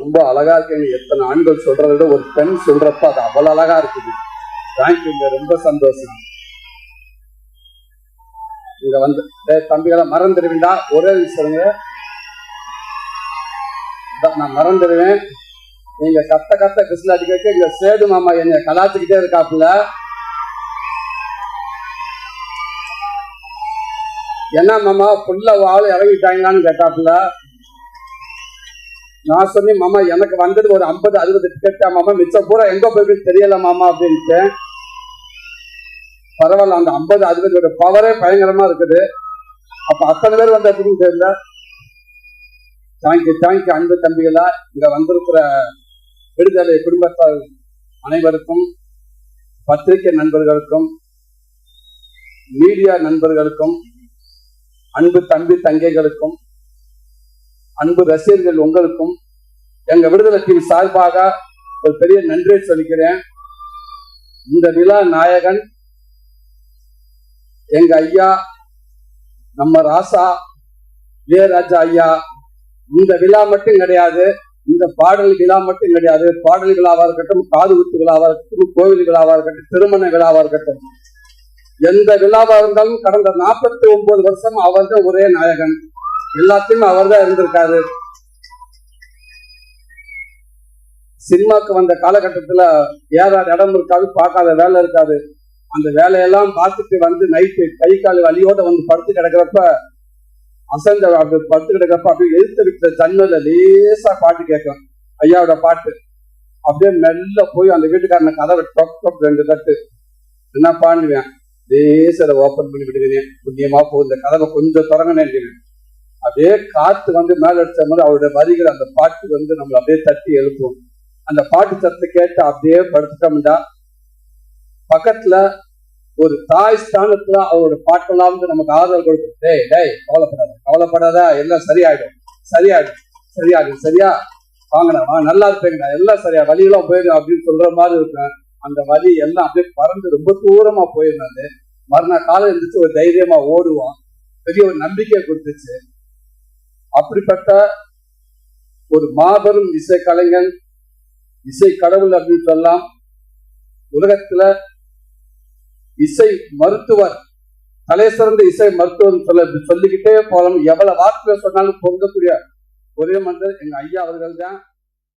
ரொம்ப அழகா இருக்கீங்க. எத்தனை ஆண்கள் சொல்றதை விட ஒரு பெண் சொல்றப்ப அது அவ்வளவு அழகா இருக்குது. தேங்க்யூங்க, ரொம்ப சந்தோஷம். இங்க வந்து தம்பிகளை மறந்துடுவீண்டா, ஒரே விஷயங்க நான் மறந்துடுவேன். நீங்க கத்த கிறிஸ்ல அடிக்க இங்க சேது மாமா என்னை கலாச்சிக்கிட்டே இருக்காப்புல. என்ன மாமா புள்ள ஆள் இறங்கிட்டாங்களான்னு கேட்டாப்புல. நான் சொன்னேன், மாமா எனக்கு வந்தது ஒரு 50-60 டிக்கெட்டா மாமா, மிச்சம் பூரா எங்க போயிருக்கு தெரியல மாமா அப்படின்ட்டு. பரவாயில்ல, அந்த 50-60 பவரே பயங்கரமா இருக்குது. அப்ப அத்தனை பேர் வந்து அப்படின்னு தெரியல. தேங்க்யூ அன்பு தம்பிகளா. இங்க வந்திருக்கிற விடுதலை குடும்பத்தார் அனைவருக்கும், பத்திரிகை நண்பர்களுக்கும், மீடியா நண்பர்களுக்கும், அன்பு தம்பி தங்கைகளுக்கும், அன்பு ரசிகர்கள் உங்களுக்கும் எங்க விடுதலை டிவி சார்பாக ஒரு பெரிய நன்றியை சொல்லிக்கிறேன். இந்த விழா நாயகன் எங்க ஐயா நம்ம ராசா இளையராஜா ஐயா. இந்த விழா மட்டும் கிடையாது, இந்த பாடல் விழா மட்டும் கிடையாது. பாடல் விழாவா இருக்கட்டும், காது குத்து விழாவா இருக்கட்டும், கோவில் விழாவா இருக்கட்டும், திருமண விழாவா இருக்கட்டும், எந்த விழாவா இருந்தாலும் கடந்த 49 வருஷம் அவர் தான் ஒரே நாயகன். எல்லாத்தையும் அவர் தான் இருந்திருக்காரு. சினிமாக்கு வந்த காலகட்டத்துல ஏறாத இடம் இருக்காது, பார்க்காத வேலை இருக்காது. அந்த வேலையெல்லாம் பார்த்துட்டு வந்து நைட்டு கை கால் வலியோட வந்து படுத்து கிடக்கிறப்ப, அசந்த அப்படி படுத்து கிடக்கிறப்ப அப்படியே எழுத்து விட்ட ஜன்னல லேசா பாட்டு கேட்கும், ஐயாவோட பாட்டு. அப்படியே மெல்ல போய் அந்த வீட்டுக்காரனை கதவை டொக் 2 தட்டு என்ன பாடுவேன், லேசரை ஓப்பன் பண்ணி விடுகிறேன், புண்ணியமா போகுது, இந்த கதவை கொஞ்சம் தொடங்கினேன். அப்படியே காத்து வந்து மேல அடிச்ச மாதிரி அவருடைய வரிகள், அந்த பாட்டு வந்து நம்மளை அப்படியே தட்டி எழுப்பும். அந்த பாட்டு சத்தத்தை கேட்டு அப்படியே படுத்துட்டோம்டா, பக்கத்துல ஒரு தாய் ஸ்தானத்துல அவரோட பாட்டெல்லாம் வந்து நமக்கு ஆதரவு கொடுக்கும். டேய் கவலைப்படாத, எல்லாம் சரியாயிடும், சரியா வாங்கடா, நல்லா இருப்பேங்கடா, எல்லாம் சரியா, வலியெல்லாம் போயிடும் அப்படின்னு சொல்ற மாதிரி இருக்கும். அந்த வலி எல்லாம் அப்படியே பறந்து ரொம்ப தூரமா போயிருந்தாரு. மறுநாள் காலம் இருந்துச்சு, ஒரு தைரியமா ஓடுவான், பெரிய ஒரு நம்பிக்கையை கொடுத்துச்சு. அப்படிப்பட்ட ஒரு மாபெரும் இசை கலைஞன், இசை கடவுள் அப்படின்னு சொல்லலாம். உலகத்துல இசை மருத்துவர், தலை சிறந்த இசை மருத்துவர் சொல்லிக்கிட்டே போகலாம். எவ்வளவு வார்த்தை சொன்னாலும் பொருந்தக்கூடிய ஒரே மனிதர் எங்க ஐயா அவர்கள் தான்.